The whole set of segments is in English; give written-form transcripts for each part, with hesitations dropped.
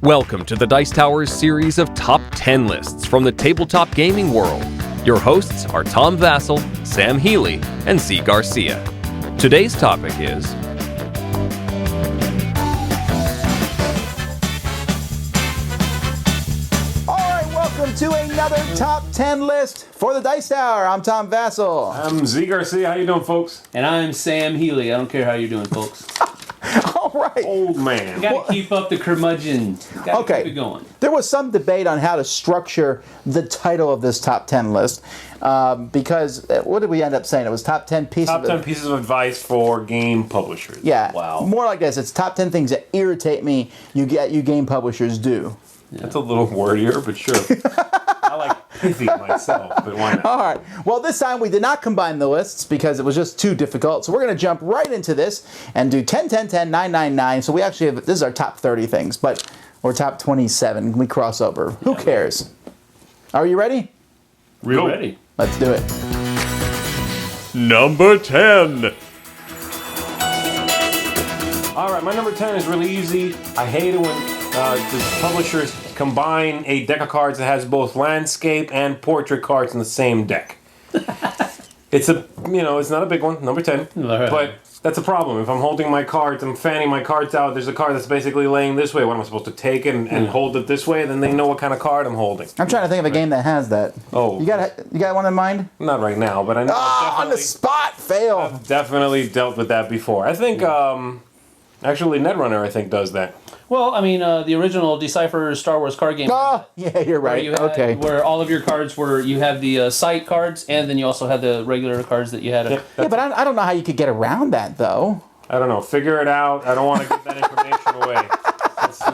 Welcome to the Dice Tower's series of top 10 lists from the tabletop gaming world. Your hosts are Tom Vasel, Sam Healey, and Zee Garcia. Today's topic is to another top 10 list for the Dice Tower. I'm Tom Vasel. I'm Zee Garcia. How you doing, folks? And I'm Sam Healey. I don't care how you're doing, folks. All right. Old man. You gotta keep up the curmudgeon. Keep it going. There was some debate on how to structure the title of this top 10 list because what did we end up saying? It was top 10 pieces Top 10 pieces of advice for game publishers. Yeah. Wow. More like this. It's top 10 things that irritate me you game publishers do. Yeah. That's a little wordier, but sure. I like pithy myself, but why not? All right. Well, this time we did not combine the lists because it was just too difficult. So we're going to jump right into this and do 10, 10, 10, 9, 9, 9. So we actually have, this is our top 30 things, but we're top 27. We cross over. Who cares? Are you ready? Real ready. Let's do it. Number 10. All right, my number 10 is really easy. I hate it when the publishers combine a deck of cards that has both landscape and portrait cards in the same deck. It's not a big one, number 10, but that's a problem. If I'm holding my cards, I'm fanning my cards out, there's a card that's basically laying this way. What am I supposed to take it and hold it this way? Then they know what kind of card I'm holding. I'm trying to think of a game that has that. Oh. You got one in mind? Not right now, but I know. On the spot, fail. I've definitely dealt with that before. I think, actually, Netrunner, I think, does that. Well, I mean, the original Decipher Star Wars card game. Oh, yeah, you're right. Where all of your cards were, you have the sight cards, and then you also had the regular cards that you had. Yeah, but I don't know how you could get around that, though. I don't know. Figure it out. I don't want to give that information away.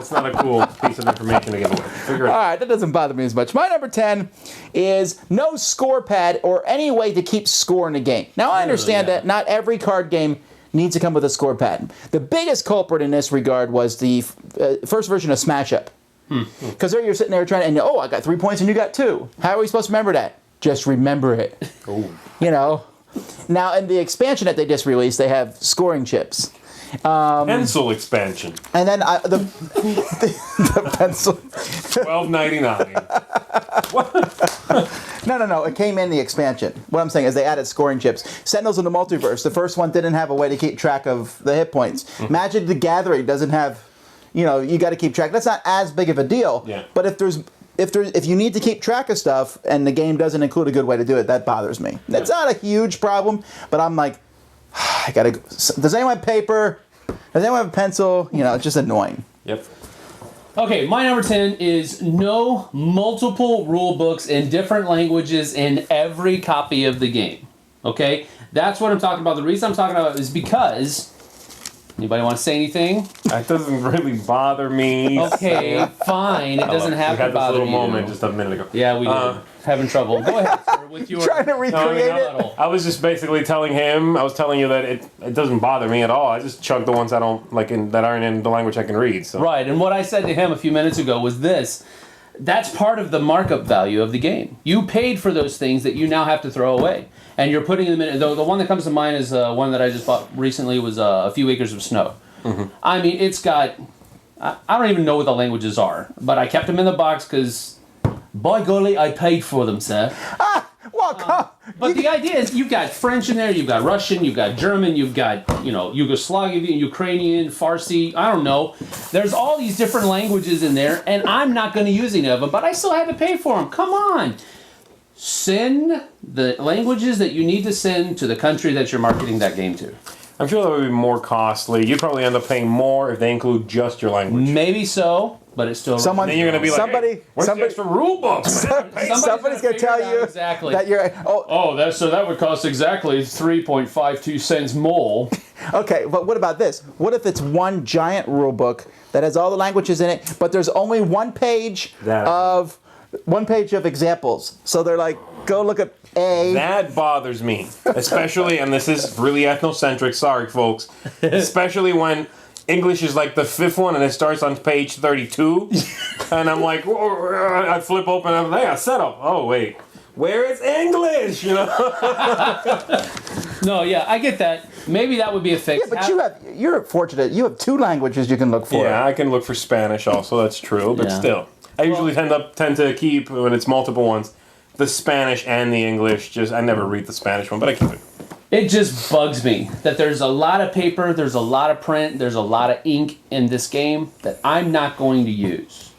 It's not a cool piece of information to give away. Figure it out. All right, that doesn't bother me as much. My number 10 is no score pad or any way to keep score in a game. Now, I understand that not every card game needs to come with a score pad. The biggest culprit in this regard was the first version of Smash Up. Because there you're sitting there trying, and I got 3 points and you got 2. How are we supposed to remember that? Just remember it. Ooh. Now, in the expansion that they just released, they have scoring chips. Pencil expansion. And then the pencil. $12.99. No. It came in the expansion. What I'm saying is they added scoring chips. Sentinels in the Multiverse. The first one didn't have a way to keep track of the hit points. Magic the Gathering doesn't have. You got to keep track. That's not as big of a deal. Yeah. But if you need to keep track of stuff and the game doesn't include a good way to do it, that bothers me. That's not a huge problem, but I'm like, I gotta. Does anyone have paper? Does anyone have a pencil? It's just annoying. Yep. Okay, my number 10 is no multiple rule books in different languages in every copy of the game. Okay? That's what I'm talking about. The reason I'm talking about is because... Anybody want to say anything? That doesn't really bother me. Okay, fine. It doesn't have to bother you. We had this little moment just a minute ago. Yeah, we did. Having trouble. Go ahead, sir, with your... Trying to recreate it? I was just basically telling him, I was telling you that it doesn't bother me at all. I just chug the ones I don't like that aren't in the language I can read. So. Right, and what I said to him a few minutes ago was this. That's part of the markup value of the game. You paid for those things that you now have to throw away. And you're putting them in... The one that comes to mind is one that I just bought recently was A Few Acres of Snow. Mm-hmm. I mean, it's got... I don't even know what the languages are, but I kept them in the box because... By golly, I paid for them, sir. But the idea is you've got French in there, you've got Russian, you've got German, you've got, Yugoslavian, Ukrainian, Farsi, I don't know. There's all these different languages in there, and I'm not going to use any of them, but I still had to pay for them. Come on. Send the languages that you need to send to the country that you're marketing that game to. I'm sure that would be more costly. You'd probably end up paying more if they include just your language. Maybe so, but it's still... Then you're going to be like, hey, where's the extra rule books? Somebody's going to tell you exactly. that you're... So that would cost exactly 3.52 cents more. Okay, but what about this? What if it's one giant rule book that has all the languages in it, but there's only one page of examples? So they're like, go look at A. That bothers me, especially, and this is really ethnocentric, sorry folks, especially when English is like the fifth one and it starts on page 32, and I'm like, I flip open, I'm like, setup. Oh wait, where is English? No, yeah, I get that. Maybe that would be a fix. Yeah, but you're fortunate. You have 2 languages you can look for. Yeah, I can look for Spanish also. That's true, but Yeah. still, I usually tend to keep when it's multiple ones, the Spanish and the English. I never read the Spanish one, but I keep it. It just bugs me that there's a lot of paper, there's a lot of print, there's a lot of ink in this game that I'm not going to use.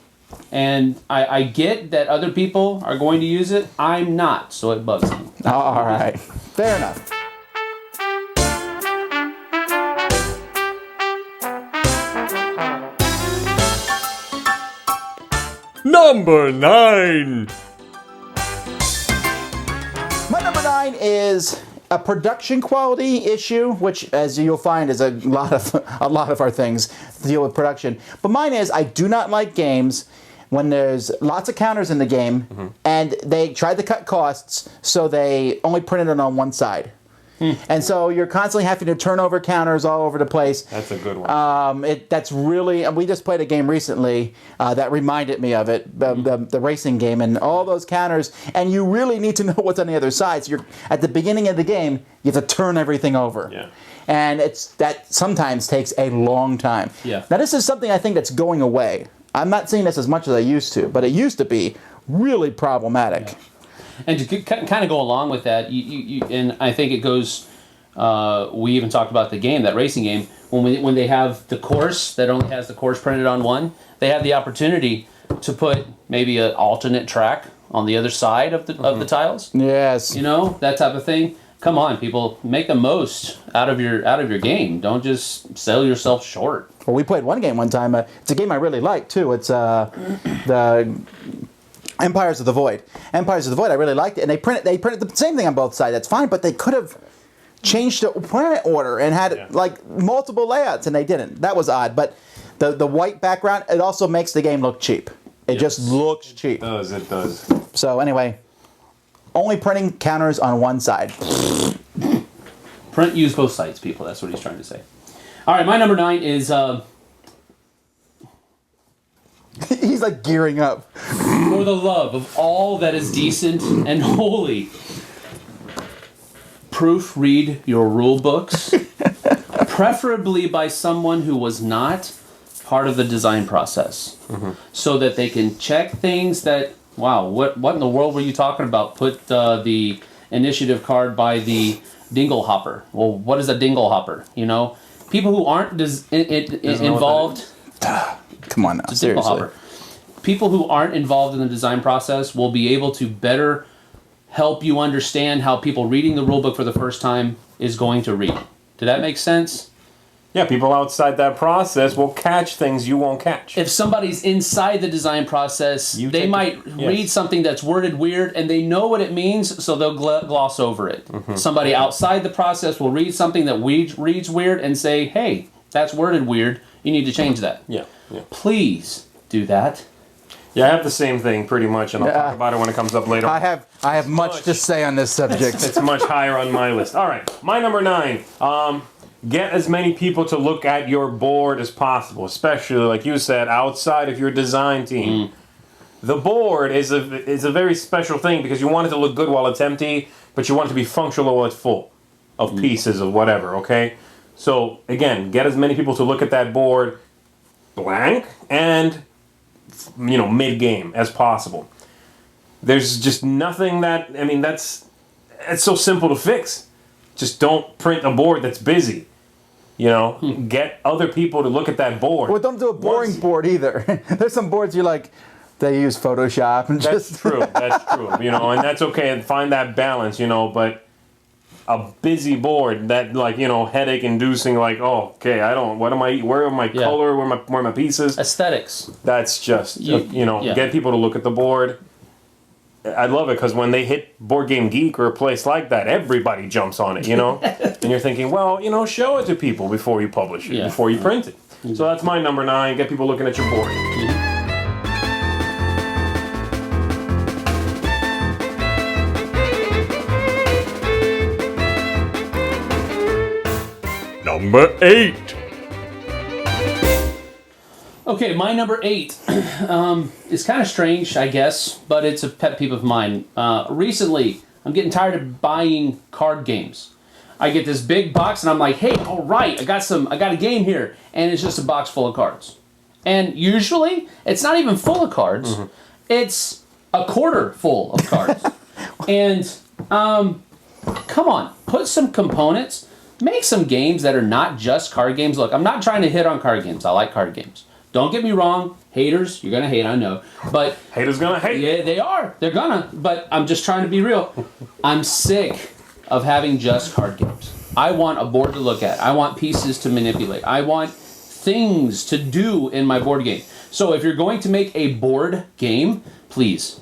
And I get that other people are going to use it. I'm not, so it bugs me. All right. Fair enough. Number 9. My number 9 is a production quality issue, which, as you'll find, is a lot of our things deal with production. But mine is I do not like games when there's lots of counters in the game and they tried to cut costs, so they only printed it on one side. And so you're constantly having to turn over counters all over the place. That's a good one. That's really. We just played a game recently that reminded me of it, the racing game, and all those counters. And you really need to know what's on the other side. So you're at the beginning of the game, you have to turn everything over. Yeah. And that sometimes takes a long time. Yeah. Now this is something I think that's going away. I'm not seeing this as much as I used to, but it used to be really problematic. Yeah. And to kind of go along with that, and I think it goes. We even talked about the game, that racing game. When they have the course that only has the course printed on one, they have the opportunity to put maybe an alternate track on the other side of the tiles. Yes. You know, that type of thing. Come on, people, make the most out of your game. Don't just sell yourself short. Well, we played one game one time. It's a game I really like too. It's the Empires of the Void. Empires of the Void, I really liked it, and they printed the same thing on both sides. That's fine, but they could have changed the print order and had like multiple layouts, and they didn't. That was odd. But the white background, it also makes the game look cheap. It just looks cheap. It does. So anyway, only printing counters on one side. Use both sides, people. That's what he's trying to say. All right, my number 9 is. He's like gearing up. For the love of all that is decent and holy, proofread your rule books, preferably by someone who was not part of the design process, so that they can check things that, wow, what in the world were you talking about? Put the initiative card by the dingle hopper. Well, what is a dingle hopper? You know, people who aren't involved. Come on now, seriously. People who aren't involved in the design process will be able to better help you understand how people reading the rulebook for the first time is going to read. Did that make sense? Yeah, people outside that process will catch things you won't catch. If somebody's inside the design process, they might read something that's worded weird, and they know what it means, so they'll gloss over it. Somebody outside the process will read something that reads weird and say, hey, that's worded weird. You need to change that. Yeah. Please do that. Yeah, I have the same thing pretty much, and I'll talk about it when it comes up later. I have much to say on this subject. It's much higher on my list. All right, my number 9. Get as many people to look at your board as possible, especially, like you said, outside of your design team. The board is a very special thing because you want it to look good while it's empty, but you want it to be functional while it's full of pieces of whatever, okay? So, again, get as many people to look at that board blank and, mid-game as possible. There's just nothing it's so simple to fix. Just don't print a board that's busy. Get other people to look at that board. Well, don't do a boring board either. There's some boards they use Photoshop and That's true, and that's okay, and find that balance, but a busy board that headache inducing, where are my color, where are my pieces? Aesthetics. That's just, get people to look at the board. I love it because when they hit Board Game Geek or a place like that, everybody jumps on it, and you're thinking, well, show it to people before you publish it, before you print it. So that's my number 9, get people looking at your board. Number 8. Okay, my number 8 is kind of strange, I guess, but it's a pet peeve of mine. Recently, I'm getting tired of buying card games. I get this big box, and I'm like, hey, all right, I got a game here, and it's just a box full of cards. And usually, it's not even full of cards. Mm-hmm. It's a quarter full of cards. And come on, put some components. Make some games that are not just card games. Look, I'm not trying to hit on card games. I like card games. Don't get me wrong. Haters, you're going to hate, I know. But haters going to hate. Yeah, they are. They're going to. But I'm just trying to be real. I'm sick of having just card games. I want a board to look at. I want pieces to manipulate. I want things to do in my board game. So if you're going to make a board game, please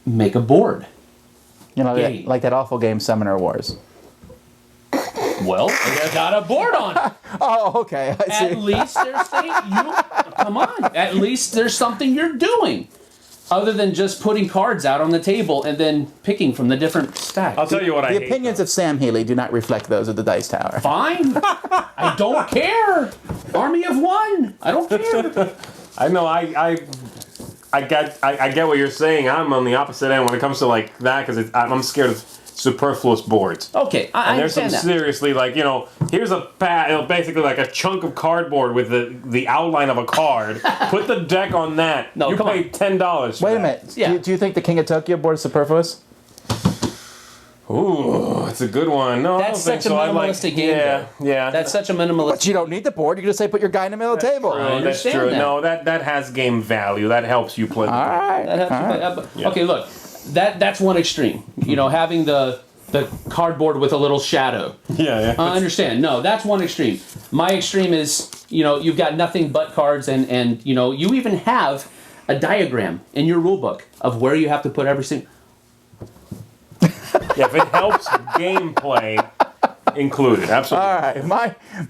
make a board. You know, like that awful game Summoner Wars. Well, you got a board on it. Oh, okay. I see. At least there's come on. At least there's something you're doing. Other than just putting cards out on the table and then picking from the different stacks. I'll tell you what I hate. The opinions of Sam Healey do not reflect those of the Dice Tower. Fine. I don't care. Army of one. I don't care. I know. I get what you're saying. I'm on the opposite end when it comes to like that because I'm scared of superfluous boards. Okay, I and there's understand some that. Seriously, like, here's a pad, basically like a chunk of cardboard with the outline of a card. Put the deck on that. No, you come paid $10 for Wait a that. minute. Yeah. Do you think the King of Tokyo board is superfluous? Ooh, it's a good one. No, That's I don't such think a so. minimalistic game. Yeah. That's such a minimalist. But you don't need the board. You can just say put your guy in the middle of the table. True, I that's understand true. that. No, that has game value. That helps you play. All right. That helps you play. Okay, look, that's one extreme. Having the cardboard with a little shadow. Yeah. I understand. No, that's one extreme. My extreme is, you've got nothing but cards, and you even have a diagram in your rule book of where you have to put every single. Yeah, if it helps gameplay, include it. Absolutely. All right.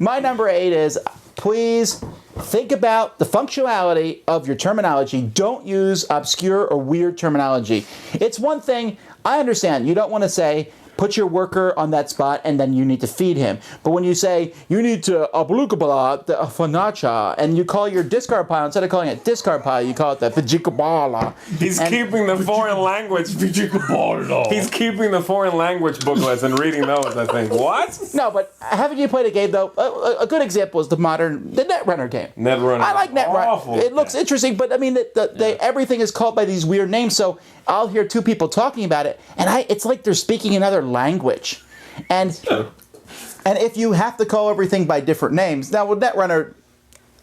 My number 8 is, please think about the functionality of your terminology. Don't use obscure or weird terminology. It's one thing, I understand, you don't want to say, put your worker on that spot and then you need to feed him. But when you say, you need to ablukabala the fanacha, and you call your discard pile, instead of calling it discard pile, you call it the fajikabala. He's keeping the foreign language. He's keeping the foreign language booklets and reading those, I think. What? No, but haven't you played a game, though? A good example is the Netrunner game. Netrunner. I like Netrunner. It looks interesting, but I mean, everything is called by these weird names, so I'll hear two people talking about it, and it's like they're speaking another language. And if you have to call everything by different names, now with Netrunner,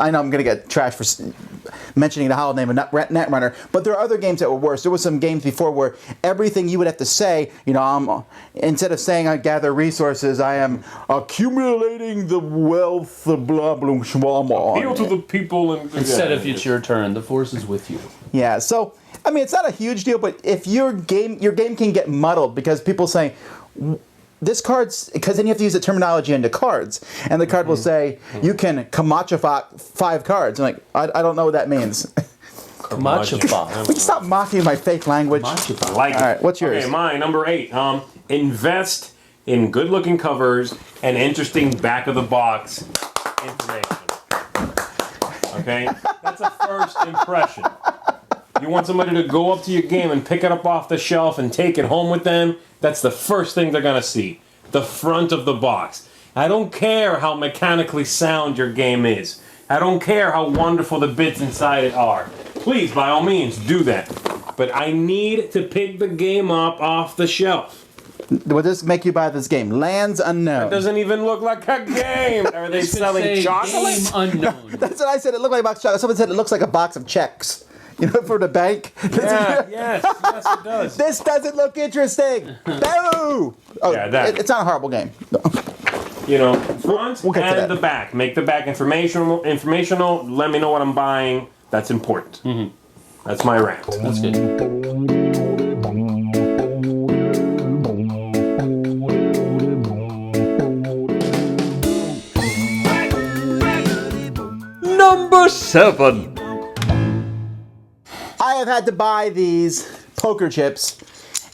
I know I'm going to get trashed for mentioning the hollow name of Netrunner, but there are other games that were worse. There were some games before where everything you would have to say, instead of saying I gather resources, I am accumulating the wealth of blah blah blah. Appeal to the people. Instead of it's your turn, the force is with you. Yeah, so I mean, it's not a huge deal, but if your game can get muddled because people say this card's, because then you have to use the terminology into cards, and the card will say you can Kamachafak 5 cards. I'm like, I don't know what that means. Kamachafak. Will you stop mocking my fake language? I like it. All right, what's yours? Okay, mine, number 8. Invest in good-looking covers and interesting back-of-the-box information. Okay? That's a first impression. You want somebody to go up to your game and pick it up off the shelf and take it home with them, that's the first thing they're going to see. The front of the box. I don't care how mechanically sound your game is. I don't care how wonderful the bits inside it are. Please, by all means, do that. But I need to pick the game up off the shelf. What does make you buy this game? Lands Unknown. It doesn't even look like a game. Are they selling chocolate? Game unknown. That's what I said. It looked like a box of chocolate. Someone said it looks like a box of checks. For the bank. Yeah, yes, it does. This doesn't look interesting. Boo! Oh, Yeah, it's not a horrible game. Front we'll get to and that. the back. Make the back informational. Let me know what I'm buying. That's important. Mm-hmm. That's my rant. That's good. Number 7. I have had to buy these poker chips,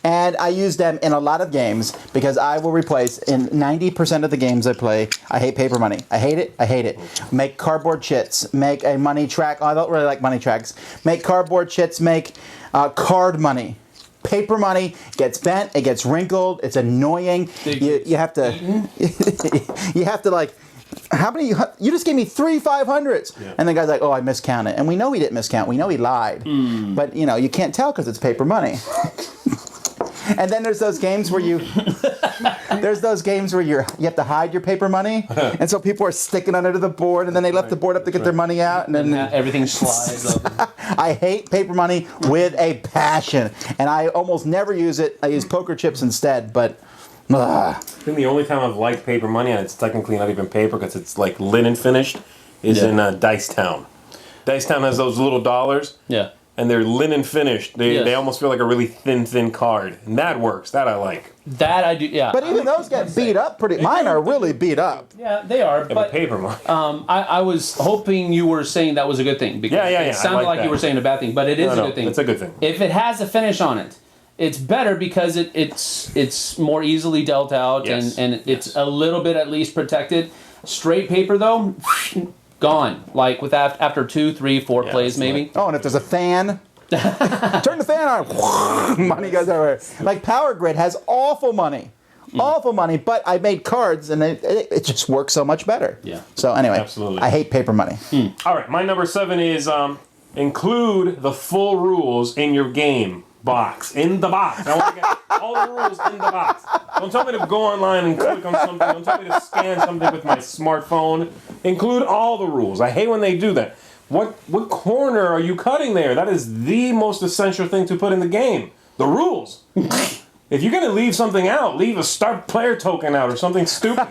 and I use them in a lot of games because I will replace in 90% of the games I play. I hate paper money. I hate it. Make cardboard chits. Make a money track. Oh, I don't really like money tracks. Make cardboard chits. Make card money. paper money gets bent, it gets wrinkled, it's annoying. You have to you have to like, how many? You just gave me 3 500s, and the guy's like, "Oh, I miscounted." And we know he didn't miscount. We know he lied, but you can't tell because it's paper money. And then there's those games where you have to hide your paper money, and so people are sticking under the board, and then they left the board up to get their money out, and then everything slides over. I hate paper money with a passion, and I almost never use it. I use poker chips instead, but. I think the only time I've liked paper money, and it's technically not even paper because it's like linen finished, is in Dice Town. Dice Town has those little dollars. Yeah. And they're linen finished. They almost feel like a really thin card. And that works. That I like. That I do, yeah. But even those get beat up pretty. Mine are really beat up. Yeah, they are. But paper money. I was hoping you were saying that was a good thing. Because Yeah. It sounded like you were saying a bad thing, but it is a good thing. It's a good thing. If it has a finish on it, it's better because it's more easily dealt out and it's a little bit at least protected. Straight paper though, gone. Like after 2, 3, 4 plays maybe. Oh, and if there's a fan, turn the fan on. Money goes everywhere. Like Power Grid has awful money. Awful money, but I made cards and it just works so much better. Yeah. So anyway, Absolutely. I hate paper money. All right, my number 7 is include the full rules in your game box. In the box. I want to get all the rules in the box. Don't tell me to go online and click on something. Don't tell me to scan something with my smartphone. Include all the rules. I hate when they do that. What corner are you cutting there? That is the most essential thing to put in the game. The rules. If you're going to leave something out, leave a start player token out or something stupid,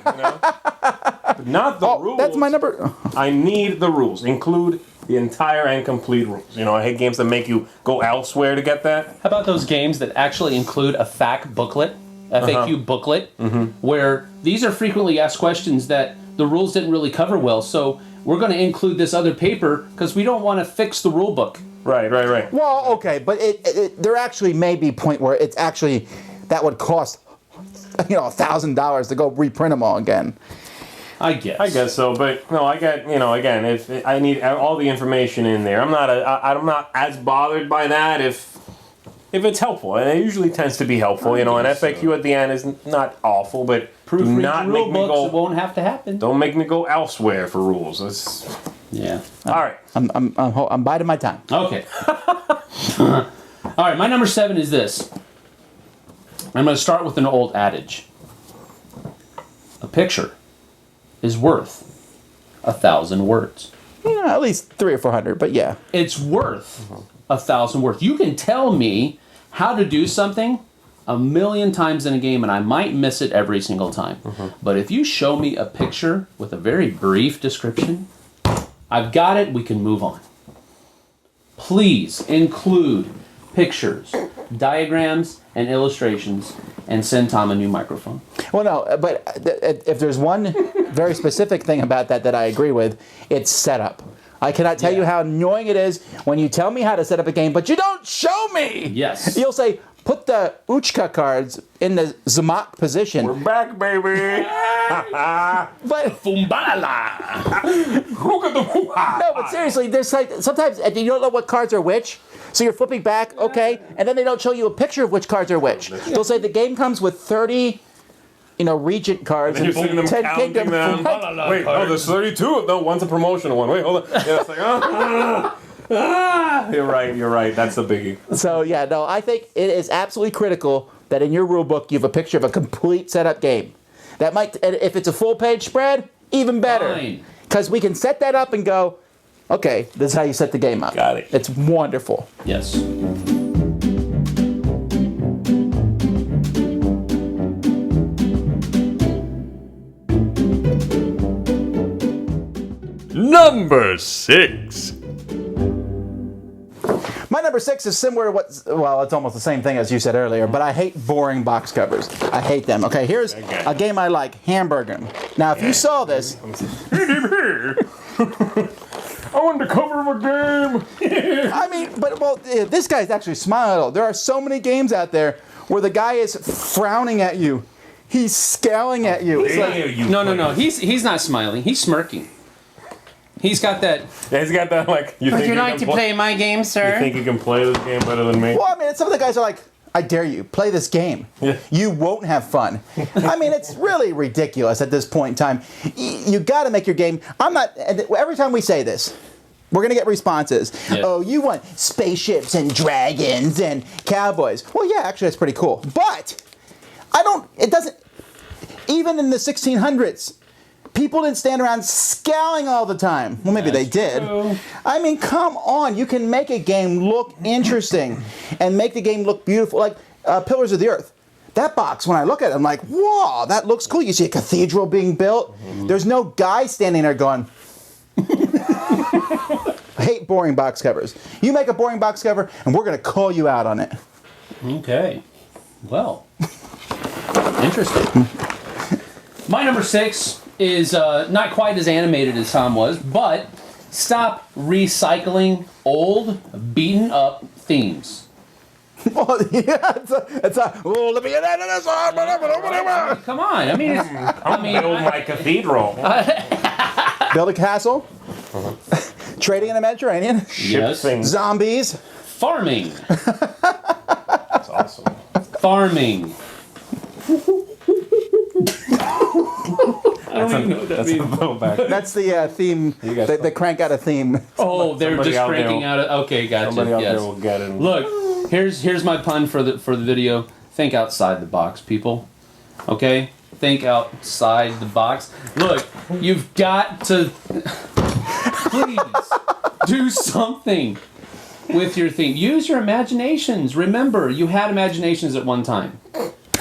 But not the rules. That's my number. I need the rules. Include the entire and complete rules. I hate games that make you go elsewhere to get that. How about those games that actually include a FAQ booklet, FAQ booklet, where these are frequently asked questions that the rules didn't really cover well, so we're going to include this other paper because we don't want to fix the rule book. Right. Well, okay, but there actually may be a point where it's actually that would cost $1,000 to go reprint them all again. I guess so, but no, I get again, if I need all the information in there, I'm not as bothered by that if it's helpful, and it usually tends to be helpful. An FAQ at the end is not awful, but do not make me go. It won't have to happen. Don't make me go elsewhere for rules. Yeah. All right. I'm biding my time. Okay. All right, my number 7 is this. I'm going to start with an old adage. A picture is worth 1,000 words. Yeah, at least 300 or 400, but yeah. It's worth 1,000 words. You can tell me how to do something 1,000,000 times in a game, and I might miss it every single time. But if you show me a picture with a very brief description, I've got it, we can move on. Please include pictures, diagrams, and illustrations, and send Tom a new microphone. Well, no, but if there's one very specific thing about that I agree with, it's setup. I cannot tell you how annoying it is when you tell me how to set up a game, but you don't show me! Yes. You'll say, put the Uchka cards in the Zamak position. We're back, baby. But Fumbalala! no, but seriously, there's like sometimes you don't know what cards are which, so you're flipping back, okay, and then they don't show you a picture of which cards are which. They'll say the game comes with 30, Regent cards And you're sitting them 10 counting Kingdom. them. Wait, there's 32. No, one's a promotional one. Wait, hold on. Yeah, it's like, You're right. That's the biggie. So yeah, no, I think it is absolutely critical that in your rule book you have a picture of a complete setup game. That might, and if it's a full page spread, even better. Because we can set that up and go, okay, this is how you set the game up. Got it. It's wonderful. Yes. Number 6. My number 6 is similar to it's almost the same thing as you said earlier, but I hate boring box covers. I hate them. Okay, here's a game I like, Hamburger. Now, if you saw this... I want the cover of a game. I mean, this guy's actually smiling. There are so many games out there where the guy is frowning at you. He's scowling at you. It's like, No. He's not smiling. He's smirking. He's got that. Yeah, he's got that, like, Would you like to play my game, sir? You think you can play this game better than me? well, I mean, some of the guys are like, I dare you, play this game. You won't have fun. I mean, it's really ridiculous at this point in time. You got to make your game. Every time we say this, we're going to get responses. Yeah. Oh, you want spaceships and dragons and cowboys. Well, yeah, actually, that's pretty cool. But even in the 1600s, people didn't stand around scowling all the time. Well, maybe they did. True. I mean, come on. You can make a game look interesting and make the game look beautiful. Like Pillars of the Earth. That box, when I look at it, I'm like, whoa, that looks cool. You see a cathedral being built. There's no guy standing there going... I hate boring box covers. You make a boring box cover, and we're going to call you out on it. Okay. Well, interesting. My number 6 is not quite as animated as Tom was, but stop recycling old, beaten up themes. Well, yeah, let me get out of this. Come on. I mean, Build my cathedral. Build a castle. Trading in the Mediterranean. Yes. Zombies. Farming. That's awesome. Farming. I don't even know what that means. A throwback. That's the theme. They crank out a theme. Oh, they're Somebody just out there cranking out. Okay, gotcha. Somebody out Yes. there will get it. Look, here's my pun for the video. Think outside the box, people. Okay, think outside the box. Look, you've got to please do something with your theme. Use your imaginations. Remember, you had imaginations at one time.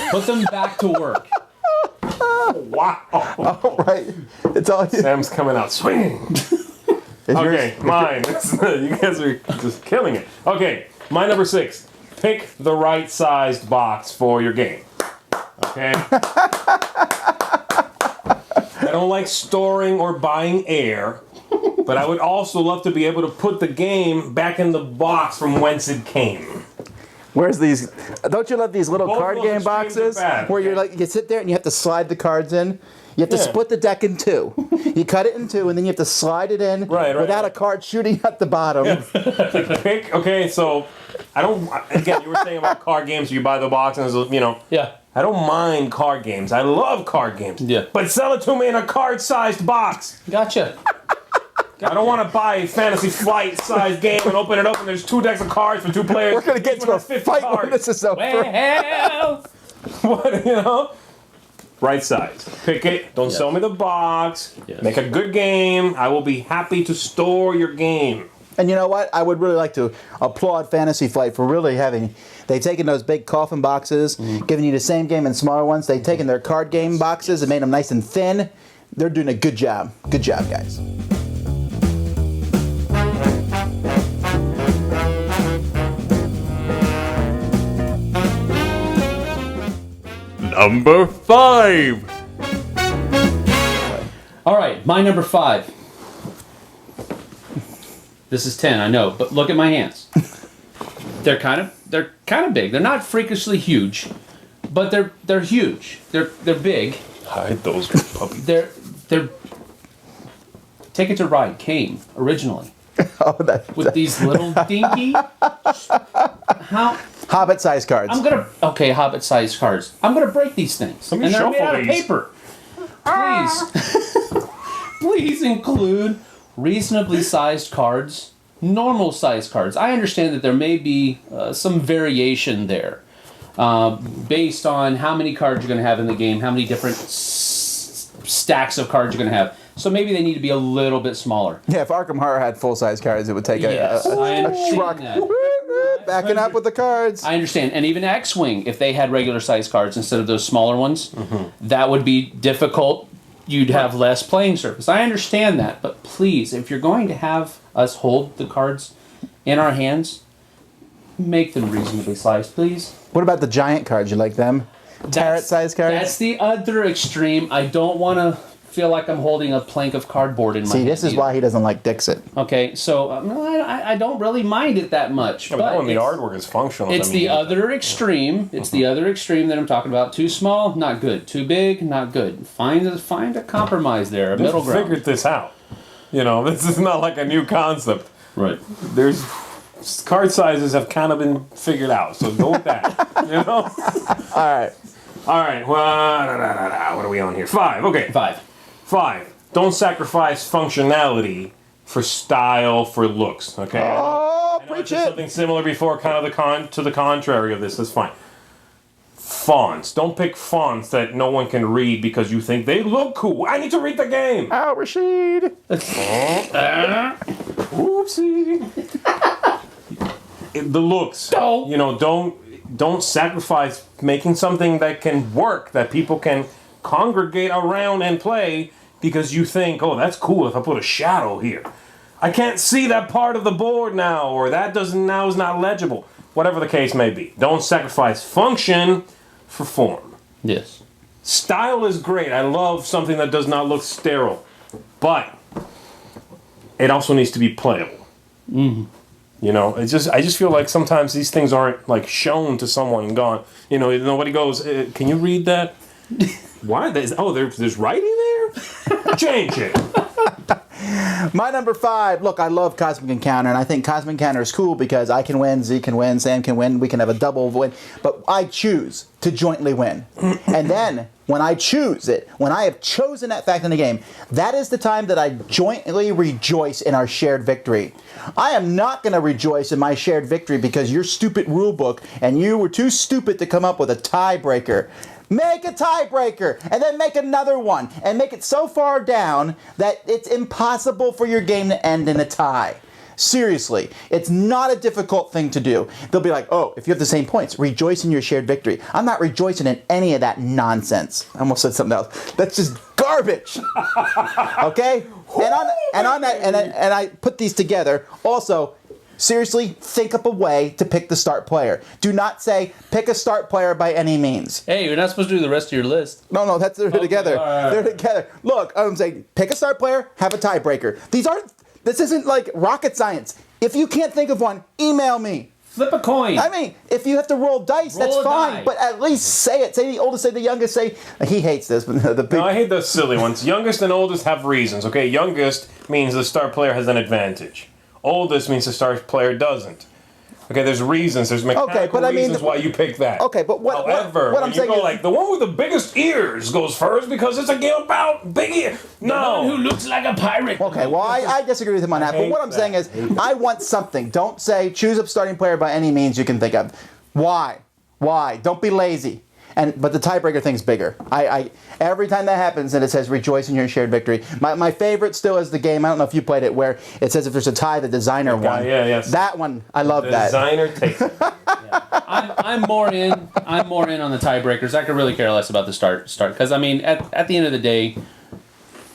Put them back to work. Wow. All right. It's all you. Sam's coming out swinging. Okay, mine. You guys are just killing it. Okay, my number 6. Pick the right sized box for your game. Okay? I don't like storing or buying air, but I would also love to be able to put the game back in the box from whence it came. Where's these? Don't you love these little Both card those game extremes boxes are bad, where you're okay? like you sit there and you have to slide the cards in? You have to split the deck in two. You cut it in two, and then you have to slide it in without a card shooting at the bottom. Pick. Okay, so I don't. Again, you were saying about card games. You buy the box and it's, Yeah. I don't mind card games. I love card games. Yeah. But sell it to me in a card-sized box. Gotcha. I don't want to buy a Fantasy Flight-sized game and open it up and there's 2 decks of cards for 2 players. We're gonna get Each to one a has 50 fight when cards. this is over. Well, What, Right size. Pick it. Don't sell me the box. Yes. Make a good game. I will be happy to store your game. And you know what? I would really like to applaud Fantasy Flight for really they've taken those big coffin boxes, giving you the same game in smaller ones. They've taken their card game boxes and made them nice and thin. They're doing a good job. Good job, guys. Number 5. all right, my number 5. This is 10, I know, but look at my hands. They're kind of big. They're not freakishly huge, but they're huge. They're big. Hide those puppies. They're Take It to Ride came originally with these little dinky Hobbit-sized cards. Hobbit-sized cards. I'm gonna break these things, and they're made out of paper. Please, please include reasonably sized cards, normal sized cards. I understand that there may be some variation there based on how many cards you're going to have in the game, how many different stacks of cards you're going to have. So maybe they need to be a little bit smaller. Yeah, if Arkham Horror had full-size cards, it would take I a understand truck. that. Backing up with the cards. I understand. And even X-Wing, if they had regular sized cards instead of those smaller ones, that would be difficult. You'd have less playing surface. I understand that, but please, if you're going to have us hold the cards in our hands, make them reasonably sized, please. What about the giant cards? You like them? Tarot-sized cards? That's the other extreme. I don't want to feel like I'm holding a plank of cardboard in my hand. See, this is why he doesn't like Dixit. Okay, so I don't really mind it that much. Yeah, but that one, the artwork is functional. It's the other extreme. It's the other extreme that I'm talking about. Too small, not good. Too big, not good. Find a compromise there, a middle ground. Figured this out. This is not like a new concept. Right. There's card sizes have kind of been figured out, so go with that. You know. All right. Well, what are we on here? 5. Okay. 5. Don't sacrifice functionality for style, for looks. Okay. Oh, I preach did it. something similar before, kind of to the contrary of this. That's fine. Fonts. Don't pick fonts that no one can read because you think they look cool. I need to read the game. Al Rashid. Oopsie. The looks. No. You know, don't sacrifice making something that can work, that people can congregate around and play because you think, oh, that's cool if I put a shadow here. I can't see that part of the board now, or that now is not legible. Whatever the case may be. Don't sacrifice function for form. Yes. Style is great. I love something that does not look sterile. But it also needs to be playable. Mm-hmm. You know, I just feel like sometimes these things aren't like shown to someone and gone. You know, nobody goes, can you read that? Why? There's writing there? Change it. My number 5, look, I love Cosmic Encounter, and I think Cosmic Encounter is cool because I can win, Zee can win, Sam can win, we can have a double win, but I choose to jointly win. And then, when I choose it, when I have chosen that fact in the game, that is the time that I jointly rejoice in our shared victory. I am not going to rejoice in my shared victory because your stupid rule book and you were too stupid to come up with a tiebreaker. Make a tiebreaker, and then make another one, and make it so far down that it's impossible for your game to end in a tie. Seriously, it's not a difficult thing to do. They'll be like, oh, if you have the same points, rejoice in your shared victory. I'm not rejoicing in any of that nonsense. I almost said something else. That's just garbage. Okay? And I put these together. Also, seriously, think up a way to pick the start player. Do not say, pick a start player by any means. Hey, you're not supposed to do the rest of your list. No, they're together. All right. They're together. Look, I'm saying, pick a start player, have a tiebreaker. This isn't like rocket science. If you can't think of one, email me. Flip a coin. I mean, if you have to roll dice, Roll that's a fine. die. But at least say it. Say the oldest, say the youngest, say... He hates this, but the big... No, I hate those silly ones. Youngest and oldest have reasons, okay? Youngest means the star player has an advantage. Oldest means the star player doesn't. Okay, there's reasons. There's mechanical reasons why you pick that. Okay, but what I'm saying is... like, the one with the biggest ears goes first because it's a game about big ears. No. The one who looks like a pirate. Okay, well, I disagree with him on that. But what I'm saying is, I want something. Don't say, choose a starting player by any means you can think of. Why? Don't be lazy. But the tiebreaker thing's bigger. Every time that happens and it says rejoice in your shared victory. My favorite still is the game, I don't know if you played it, where it says if there's a tie, the designer won. Yeah, yes. That one, I love The that. designer takes it. I'm more in on the tiebreakers. I could really care less about the start because I mean at the end of the day,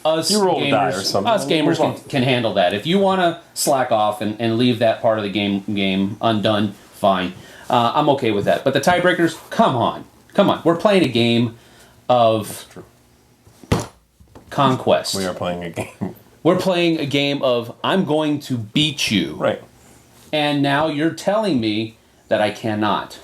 us You roll a die or gamers, something. us gamers can handle that. If you want to slack off and leave that part of the game undone, fine. I'm okay with that. But the tiebreakers, come on. We're playing a game of conquest. We are playing a game. We're playing a game of I'm going to beat you. Right. And now you're telling me that I cannot.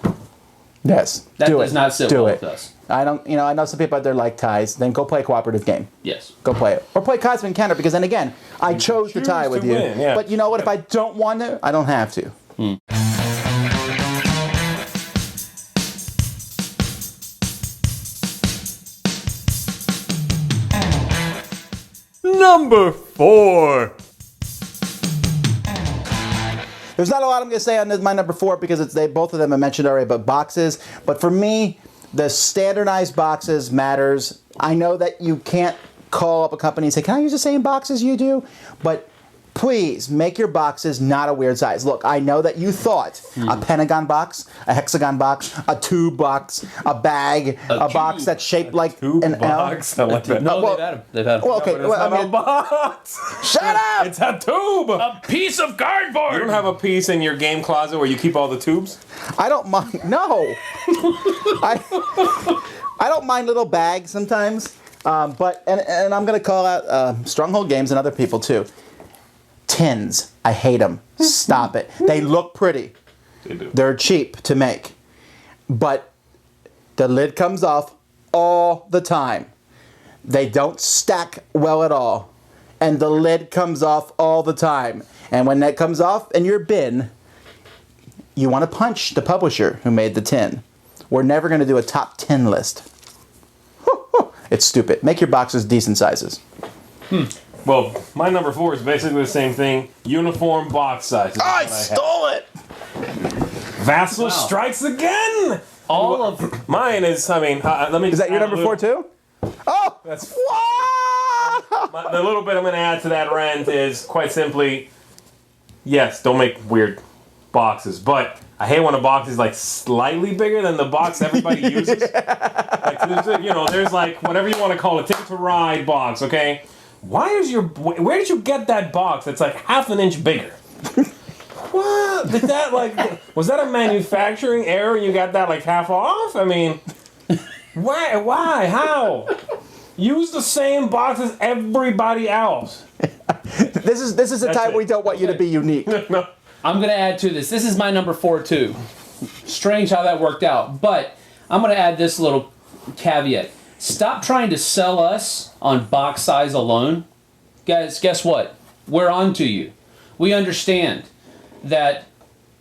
Yes, That do does it. not sit do well it. with us. I know some people out there like ties. Then go play a cooperative game. Yes. Go play it. Or play Cosmic Encounter, because then again, I chose to tie with you. win, yeah. But you know what? If I don't want to, I don't have to. Number 4. There's not a lot I'm going to say on my number 4 because both of them I mentioned already, but boxes. But for me, the standardized boxes matters. I know that you can't call up a company and say, can I use the same boxes you do? But please make your boxes not a weird size. Look, I know that you thought a pentagon box, a hexagon box, a tube box, a bag, a box that's shaped like an box. I like that. No, well- they've had 'em. Well, okay, But it's well, not I mean, a box. shut up! It's a tube. A piece of cardboard. You don't have a piece in your game closet where you keep all the tubes? I don't mind. No, I don't mind little bags sometimes. But I'm going to call out Stronghold Games and other people too. Tins, I hate them. Stop it. They look pretty. They do. They're cheap to make, but the lid comes off all the time. They don't stack well at all, and the lid comes off all the time. And when that comes off in your bin, you want to punch the publisher who made the tin. We're never going to do a top 10 list. It's stupid. Make your boxes decent sizes. Well, my number 4 is basically the same thing. Uniform box size. I stole it! Vasel strikes again! All of Mine is, let me... Is that your number 4 too? Oh! That's... Wow! The little bit I'm going to add to that rant is, quite simply, yes, don't make weird boxes, but I hate when a box is like slightly bigger than the box everybody uses. Like, there's like whatever you want to call it, Ticket to Ride box, okay? Where did you get that box that's like half an inch bigger? What? Was that a manufacturing error and you got that like half off? I mean, why? How? Use the same box as everybody else. This is the time we don't want you to be unique. No. I'm going to add to this. This is my number 4 too. Strange how that worked out, but I'm going to add this little caveat. Stop trying to sell us on box size alone. Guys, guess what? We're on to you. We understand that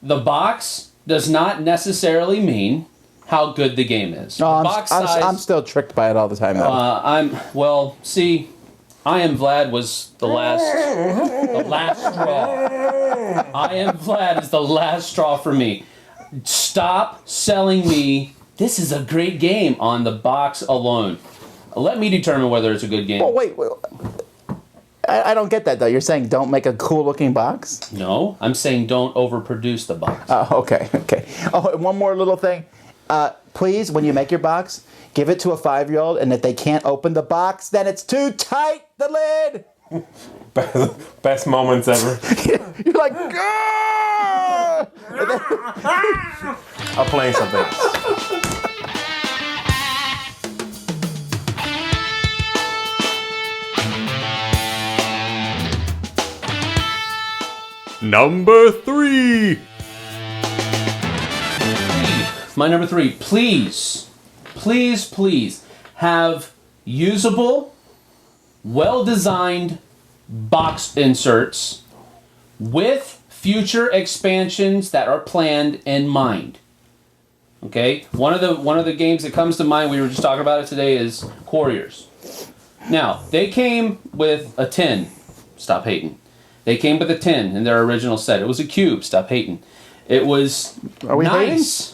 the box does not necessarily mean how good the game is. No, box size, I'm still tricked by it all the time, though. I Am Vlad was the last straw. I Am Vlad is the last straw for me. Stop selling me, this is a great game, on the box alone. Let me determine whether it's a good game. Well, wait. I don't get that, though. You're saying don't make a cool-looking box? No, I'm saying don't overproduce the box. Oh, okay. Oh, and one more little thing. Please, when you make your box, give it to a 5-year-old, and if they can't open the box, then it's too tight, the lid! Best moments ever. You're like, Gah! I'll play something else. Number 3. My number 3, please have usable, well-designed box inserts with future expansions that are planned in mind. Okay? One of the games that comes to mind, we were just talking about it today, is Quarriors. Now, they came with a tin. Stop hating. They came with a tin in their original set. It was a cube. Stop hating. It was nice.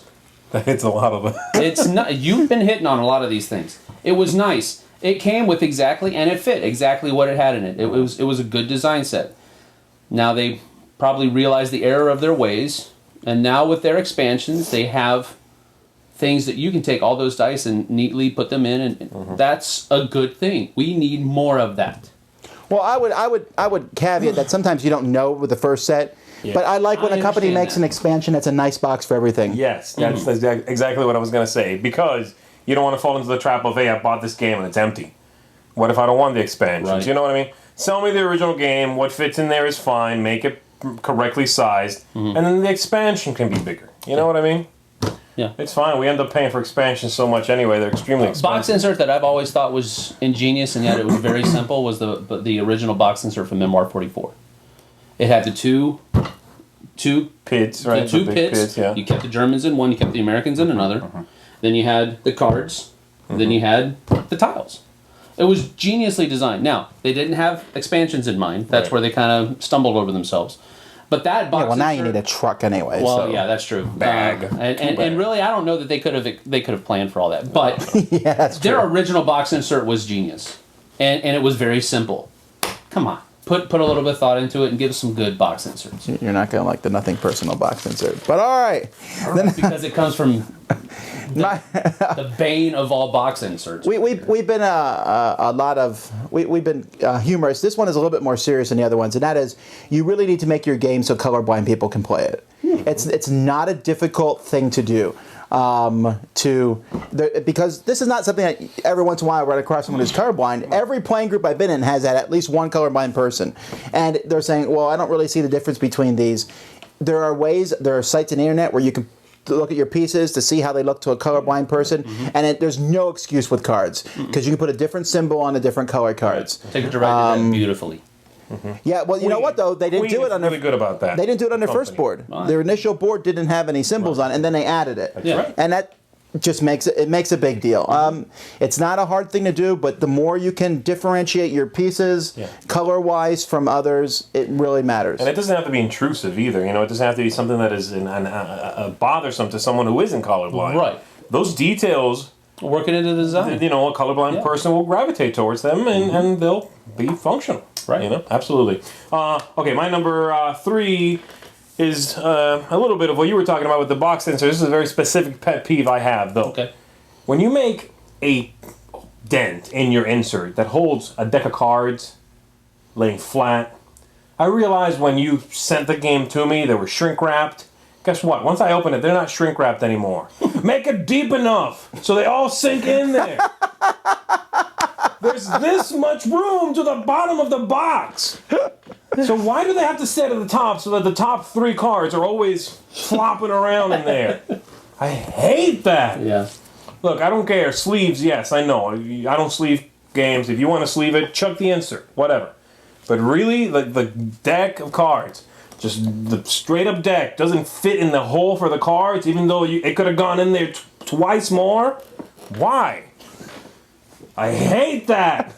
It's a lot of them. It's not. You've been hitting on a lot of these things. It was nice. It came with exactly, and it fit exactly what it had in it. It was a good design set. Now they probably realized the error of their ways, and now with their expansions, they have things that you can take all those dice and neatly put them in, and that's a good thing. We need more of that. Well, I would caveat that sometimes you don't know with the first set, but I like when a company makes an expansion that's a nice box for everything. Yes, that's exactly what I was going to say, because you don't want to fall into the trap of, hey, I bought this game and it's empty. What if I don't want the expansions? Right. You know what I mean? Sell me the original game. What fits in there is fine. Make it correctly sized, and then the expansion can be bigger. You know what I mean? Yeah. It's fine. We end up paying for expansions so much anyway. They're extremely expensive. Box insert that I've always thought was ingenious, and yet it was very simple, was the original box insert from Memoir 44. It had the two pits, right? The two big pits. yeah. You kept the Germans in one, you kept the Americans in another. Then you had the cards. Then you had the tiles. It was geniusly designed. Now, they didn't have expansions in mind. That's where they kind of stumbled over themselves. But that box. Yeah, well, now you need a truck anyway. Well, so. yeah, that's true. Bag. And really, I don't know that they could have planned for all that. But Yeah, that's true. their original box insert was genius, and it was very simple. Come on, put a little bit of thought into it and give us some good box inserts. You're not going to like the nothing personal box insert. But all right. Because it comes from the bane of all box inserts. We've been we've been humorous. This one is a little bit more serious than the other ones, and that is you really need to make your game so colorblind people can play it. It's not a difficult thing to do. Because this is not something that every once in a while I run across someone who's colorblind. Every playing group I've been in has had at least one colorblind person, and they're saying, "Well, I don't really see the difference between these." There are sites on the internet where you can look at your pieces to see how they look to a colorblind person, and there's no excuse with cards because you can put a different symbol on the different color cards. Take it directed beautifully. Yeah, well, you know what though? They didn't Queen do it is on their. really good about that. They didn't do it on their first Company. board. Their initial board didn't have any symbols on it, and then they added it. That's right. And that just makes a big deal. It's not a hard thing to do, but the more you can differentiate your pieces color-wise from others, it really matters. And it doesn't have to be intrusive either. You know, it doesn't have to be something that is bothersome to someone who isn't colorblind. Right. Those details, Working into the design. you know, a colorblind person will gravitate towards them, and they'll be functional. Right. You know, absolutely. Okay, my number 3 is a little bit of what you were talking about with the box sensor. This is a very specific pet peeve I have, though. Okay. When you make a dent in your insert that holds a deck of cards laying flat, I realized when you sent the game to me, they were shrink wrapped. Guess what? Once I open it, they're not shrink wrapped anymore. Make it deep enough so they all sink in there. There's this much room to the bottom of the box. So why do they have to stay to the top so that the top 3 cards are always flopping around in there? I hate that. Yeah. Look, I don't care. Sleeves, yes, I know. I don't sleeve games. If you want to sleeve it, chuck the insert, whatever. But really, the deck of cards, just the straight up deck doesn't fit in the hole for the cards, even though it could have gone in there twice more. Why? I hate that.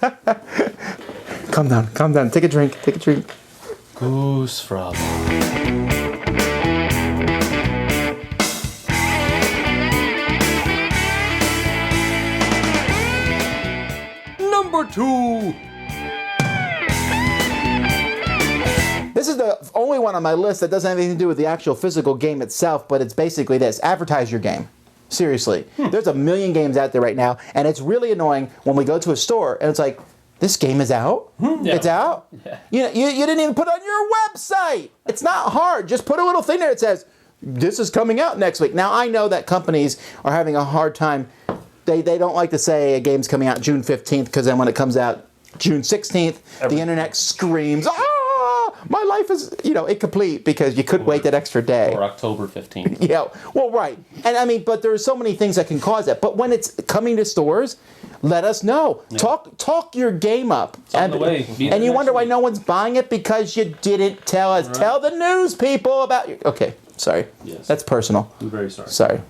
Calm down. Take a drink. Goose frog. Number 2. This is the only one on my list that doesn't have anything to do with the actual physical game itself, but it's basically this: advertise your game. Seriously. There's a million games out there right now, and it's really annoying when we go to a store and it's like, this game is out? Yeah. It's out? Yeah. You didn't even put it on your website. It's not hard. Just put a little thing there that says, this is coming out next week. Now, I know that companies are having a hard time. They don't like to say a game's coming out June 15th, because then when it comes out June 16th, the internet screams, my life is, incomplete because you couldn't wait that extra day. Or October 15th. Yeah, well, right. And I mean, but there's so many things that can cause that. But when it's coming to stores, let us know. Yeah. Talk your game up. And you wonder why no one's buying it because you didn't tell us. Right. Tell the news people about your... Okay, sorry. Yes. That's personal. I'm very sorry. Sorry.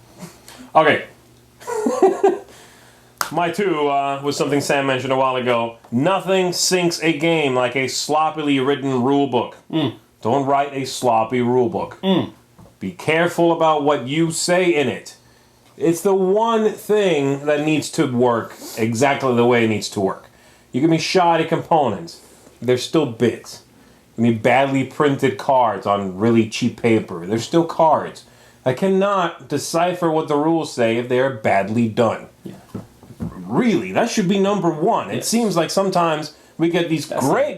Okay. My 2 was something Sam mentioned a while ago. Nothing sinks a game like a sloppily written rule book. Don't write a sloppy rule book. Be careful about what you say in it. It's the one thing that needs to work exactly the way it needs to work. You can be shoddy components. They're still bits. You can be badly printed cards on really cheap paper. They're still cards. I cannot decipher what the rules say if they are badly done. Yeah. Really, that should be number 1. It seems like sometimes we get these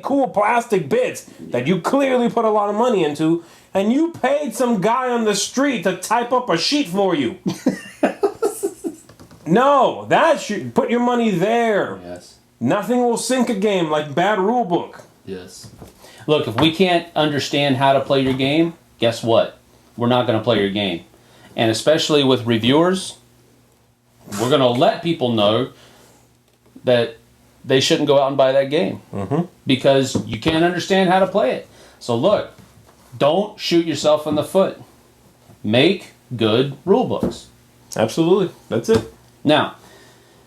cool plastic bits that you clearly put a lot of money into, and you paid some guy on the street to type up a sheet for you. No, that should put your money there. Yes. Nothing will sink a game like bad rule book. Yes. Look, if we can't understand how to play your game, guess what? We're not going to play your game. And especially with reviewers, we're going to let people know that they shouldn't go out and buy that game. Because you can't understand how to play it. So look, don't shoot yourself in the foot. Make good rule books. Absolutely. That's it. Now,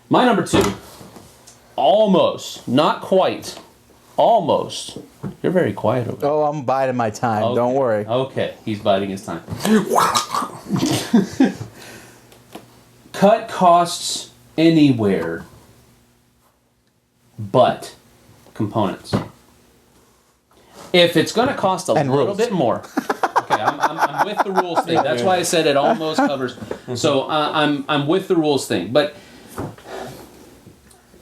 my number 2, almost, not quite, almost. You're very quiet over there. Oh, I'm biding my time. Okay. Don't worry. Okay, he's biding his time. Cut costs anywhere but components. If it's going to cost a little bit more, okay, I'm with the rules thing. That's why I said it almost covers. So I'm with the rules thing, but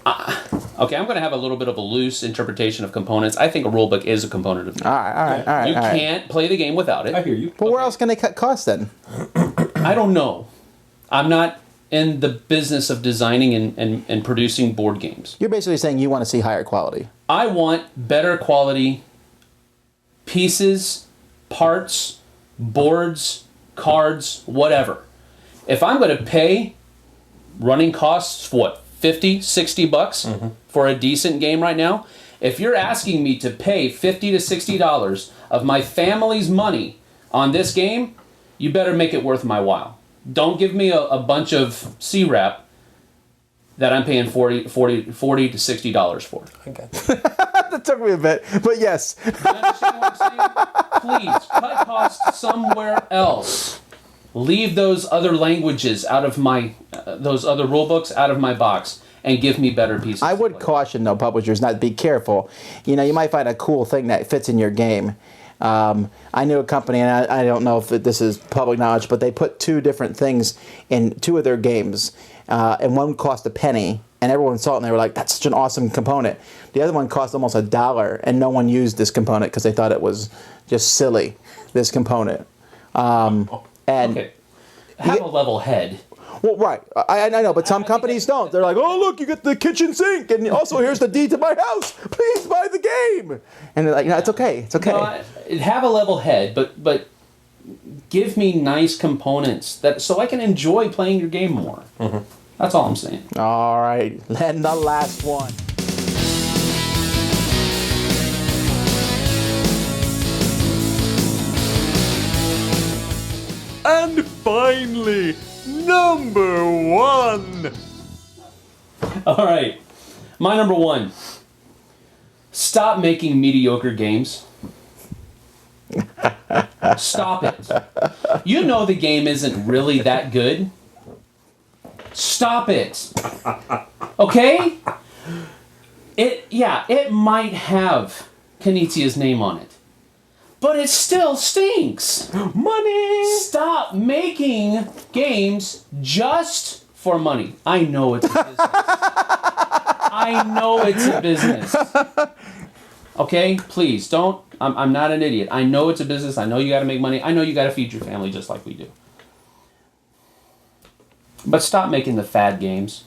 okay, I'm going to have a little bit of a loose interpretation of components. I think a rule book is a component of the game. All right. You can't play the game without it. I hear you. But where else can they cut costs then? I don't know. I'm not in the business of designing and producing board games. You're basically saying you want to see higher quality. I want better quality pieces, parts, boards, cards, whatever. If I'm going to pay running costs for what, $50, $60 for a decent game right now, If you're asking me to pay $50 to $60 of my family's money on this game, you better make it worth my while. Don't give me a bunch of C-Rap that I'm paying $40 to $60 for. Okay. That took me a bit, but yes. You understand what I'm saying? Please, cut costs somewhere else. Leave those other languages out of my, those other rule books out of my box, and give me better pieces. I would caution, though, publishers not to be careful. You know, you might find a cool thing that fits in your game. I knew a company, and I don't know if this is public knowledge, but they put two different things in two of their games, and one cost a penny, and everyone saw it, and they were like, that's such an awesome component. The other one cost almost $1, and no one used this component because they thought it was just silly, this component. And okay. Have a level head. Well, right. I know, but some companies don't. They're like, oh, look, you get the kitchen sink, and also here's the deed to my house. Please buy the game. And they're like, no, it's okay. It's okay. No, have a level head, but give me nice components that so I can enjoy playing your game more. Mm-hmm. That's all I'm saying. All right. And the last one. And finally, number 1. All right. My number 1. Stop making mediocre games. Stop it. You know the game isn't really that good. Stop it. Okay? It might have Kanizia's name on it. But it still stinks. Money! Stop making games just for money. I know it's a business. I know it's a business. Okay? Please, don't. I'm not an idiot. I know it's a business. I know you got to make money. I know you got to feed your family just like we do. But stop making the fad games.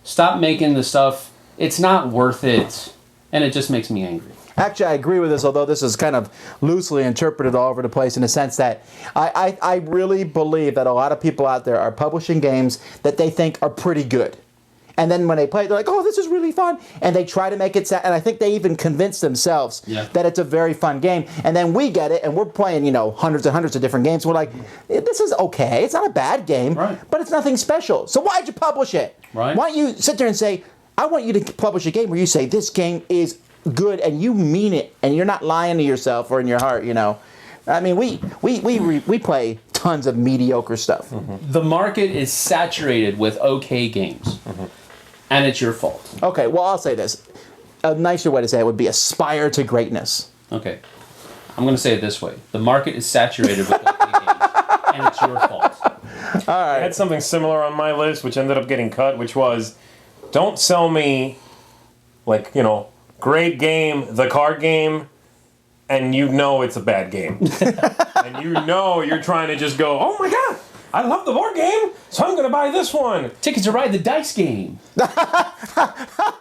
Stop making the stuff. It's not worth it. And it just makes me angry. Actually, I agree with this, although this is kind of loosely interpreted all over the place in the sense that I really believe that a lot of people out there are publishing games that they think are pretty good. And then when they play it, they're like, oh, this is really fun. And they try to make it and I think they even convince themselves that it's a very fun game. And then we get it, and we're playing, hundreds and hundreds of different games. We're like, this is okay. It's not a bad game, but it's nothing special. So why'd you publish it? Right. Why don't you sit there and say, I want you to publish a game where you say, this game is good, and you mean it, and you're not lying to yourself or in your heart, I mean, we play tons of mediocre stuff. Mm-hmm. The market is saturated with okay games, and it's your fault. Okay, well, I'll say this. A nicer way to say it would be aspire to greatness. Okay. I'm going to say it this way. The market is saturated with okay games, and it's your fault. All right. I had something similar on my list, which ended up getting cut, which was, don't sell me, great game, the card game, and it's a bad game. And you're trying to just go, oh my god, I love the board game, so I'm going to buy this one. Ticket to Ride the dice game.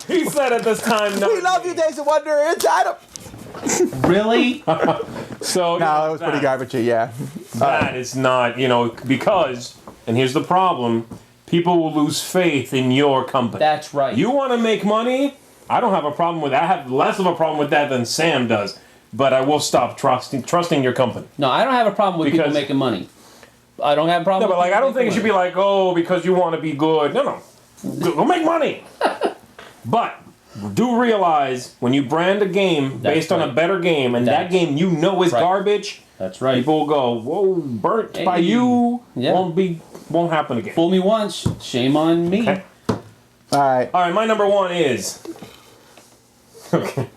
He said at this time, no. We love you, Days of Wonder. It's Adam. Really? So no, it was pretty garbagey, yeah. That is not, because, and here's the problem, people will lose faith in your company. That's right. You want to make money? I don't have a problem with that. I have less of a problem with that than Sam does. But I will stop trusting your company. No, I don't have a problem with people making money. I don't have a problem with I don't think it should be like, oh, because you want to be good. No. Go make money. But do realize when you brand a game based on a better game, and that game is garbage, that's right. People will go, whoa, burnt by you. Won't happen again. Fool me once, shame on me. Okay. All right, my number 1 is... Okay.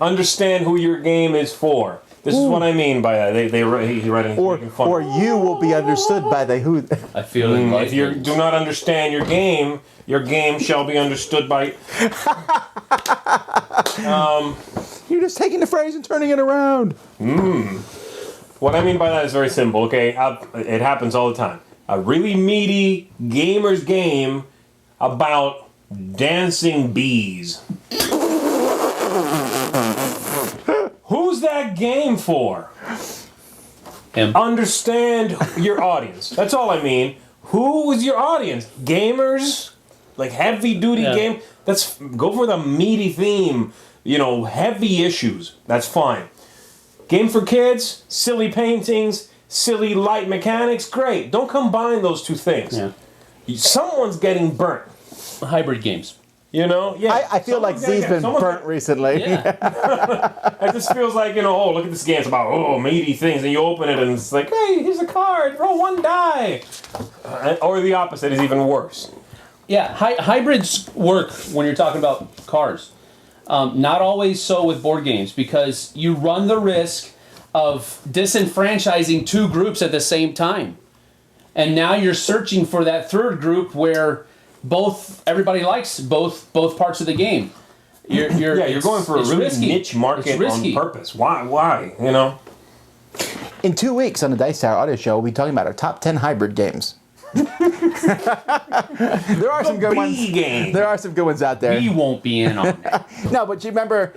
Understand who your game is for. This is what I mean by that. He read it. Or you will be understood by the who. I feel if you do not understand your game shall be understood by. You're just taking the phrase and turning it around. What I mean by that is very simple. Okay, it happens all the time. A really meaty gamer's game about dancing bees. Who's that game for? Him. Understand your audience. That's all I mean. Who is your audience? Gamers like heavy duty game, go for the meaty theme. Heavy issues. That's fine. Game for kids, silly paintings, silly light mechanics, great. Don't combine those two things. Yeah. Someone's getting burnt. Hybrid games. I feel like Zee's been burnt recently. Yeah. It just feels like, look at this game. It's about, meaty things. And you open it and it's like, hey, here's a card. Roll one die. Or the opposite is even worse. Yeah, hybrids work when you're talking about cars. Not always so with board games, because you run the risk of disenfranchising two groups at the same time. And now you're searching for that third group where everybody likes both parts of the game. You're going for a really risky. niche market on purpose. Why? In 2 weeks on the Dice Tower Audio Show, we'll be talking about our top 10 hybrid games. There are some good ones. There are some good ones out there. We won't be in on that. No, but do you remember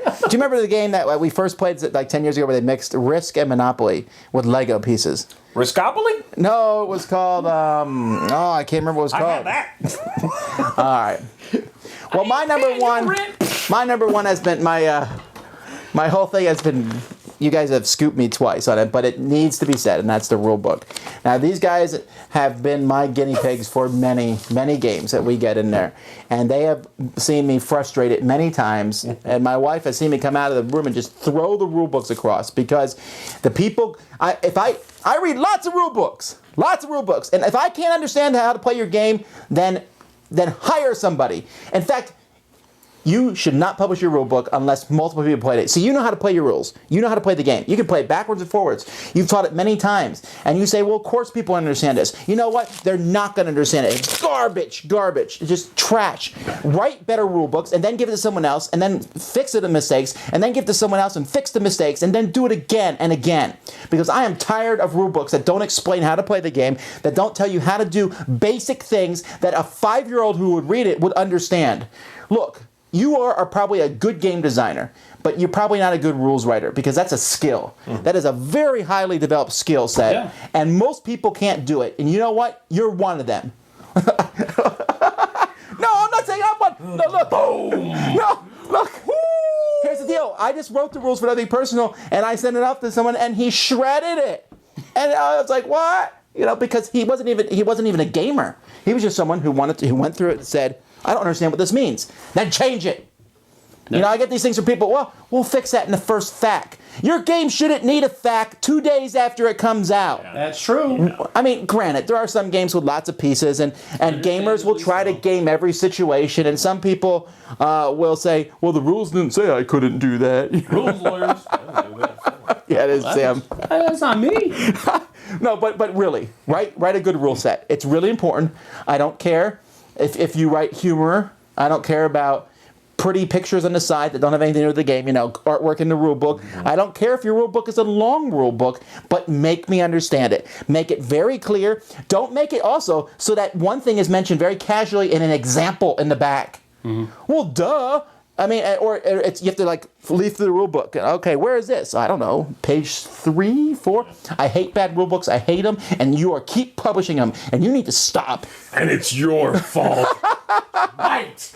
the game that we first played like 10 years ago where they mixed Risk and Monopoly with Lego pieces? Riskopoly? No, it was called, I can't remember what it was called. I got that. All right. Well, my number one has been, my whole thing has been, you guys have scooped me twice on it, but it needs to be said, and that's the rule book. Now, these guys have been my guinea pigs for many, many games that we get in there, and they have seen me frustrated many times, and my wife has seen me come out of the room and just throw the rule books across, because the people, I read lots of rule books, and if I can't understand how to play your game, then hire somebody. In fact, you should not publish your rule book unless multiple people played it. So you know how to play your rules. You know how to play the game. You can play it backwards and forwards. You've taught it many times. And you say, well, of course people understand this. You know what? They're not going to understand it. It's garbage. It's just trash. Write better rule books and then give it to someone else and then fix the mistakes and then give it to someone else and fix the mistakes and then do it again and again. Because I am tired of rule books that don't explain how to play the game, that don't tell you how to do basic things that a 5-year-old who would read it would understand. Look. You are probably a good game designer, but you're probably not a good rules writer because that's a skill. That is a very highly developed skill set, and most people can't do it. And you know what? You're one of them. No, I'm not saying I'm one. No, look. Boom. No, look. Here's the deal. I just wrote the rules for nothing personal, and I sent it off to someone, and he shredded it. And I was like, what? Because he wasn't even a gamer. He was just someone who went through it and said, I don't understand what this means. Then change it. No. I get these things from people, well, we'll fix that in the first FAQ. Your game shouldn't need a FAQ 2 days after it comes out. Yeah. That's true. I mean, granted, there are some games with lots of pieces, and gamers will try to game every situation, and some people will say, well, the rules didn't say I couldn't do that. Rules lawyers. Yeah, it is, Sam. That's not me. No, but really, write a good rule set. It's really important. I don't care if you write humor. I don't care about pretty pictures on the side that don't have anything to do with the game, artwork in the rule book. I don't care if your rule book is a long rule book, but make me understand it. Make it very clear. Don't make it also so that one thing is mentioned very casually in an example in the back. Well, duh. I mean, or you have to leaf through the rule book. Okay, where is this? I don't know, page 3, 4. I hate bad rule books. I hate them, and you keep publishing them, and you need to stop. And it's your fault. Right.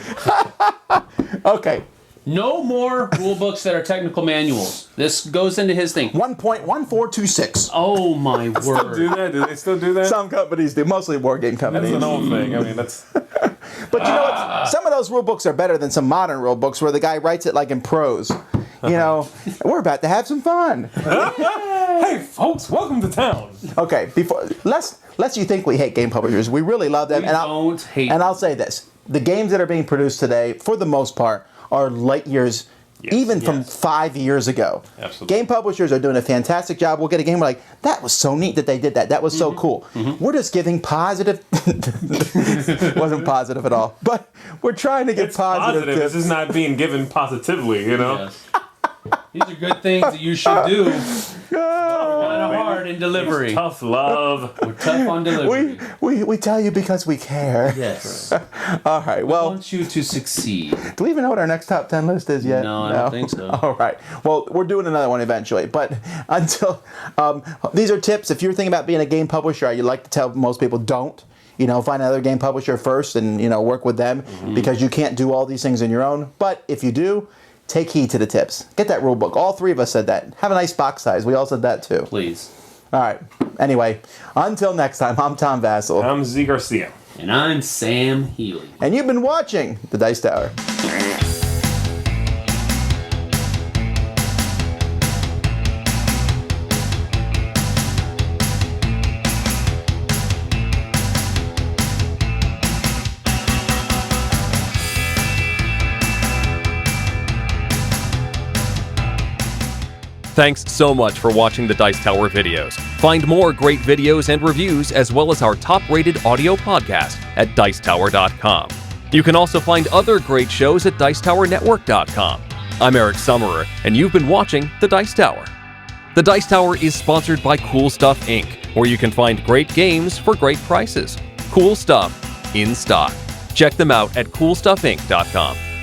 Okay. No more rule books that are technical manuals. This goes into his thing. 1.1426. Oh my word! Still do that? Do they still do that? Some companies do, mostly board game companies. That's an old thing. I mean, that's. But you know what? Some of those rule books are better than some modern rule books where the guy writes it like in prose. We're about to have some fun. Hey, folks, welcome to town. Okay, lest you think we hate game publishers, we really love them. I'll say this: the games that are being produced today, for the most part, are light years. Even from 5 years ago. Absolutely. Game publishers are doing a fantastic job. We'll get a game, we're like, that was so neat that they did that. That was so cool. We're just giving positive... wasn't positive at all. But we're trying to get positive. This is not being given positively, Yes. These are good things that you should do. Kind of hard in delivery. It's tough love. We're tough on delivery. We tell you because we care. Yes. All right. Well, we want you to succeed. Do we even know what our next top 10 list is yet? No, I don't think so. All right. Well, we're doing another one eventually. But until these are tips. If you're thinking about being a game publisher, I'd like to tell most people don't. find another game publisher first and, work with them because you can't do all these things on your own. But if you do, take heed to the tips. Get that rule book. All three of us said that. Have a nice box size. We all said that too. Please. All right. Anyway, until next time, I'm Tom Vasel. I'm Zee Garcia. And I'm Sam Healey. And you've been watching The Dice Tower. Thanks so much for watching the Dice Tower videos. Find more great videos and reviews, as well as our top-rated audio podcast at Dicetower.com. You can also find other great shows at Dicetowernetwork.com. I'm Eric Summerer, and you've been watching The Dice Tower. The Dice Tower is sponsored by Cool Stuff Inc., where you can find great games for great prices. Cool stuff in stock. Check them out at CoolStuffInc.com.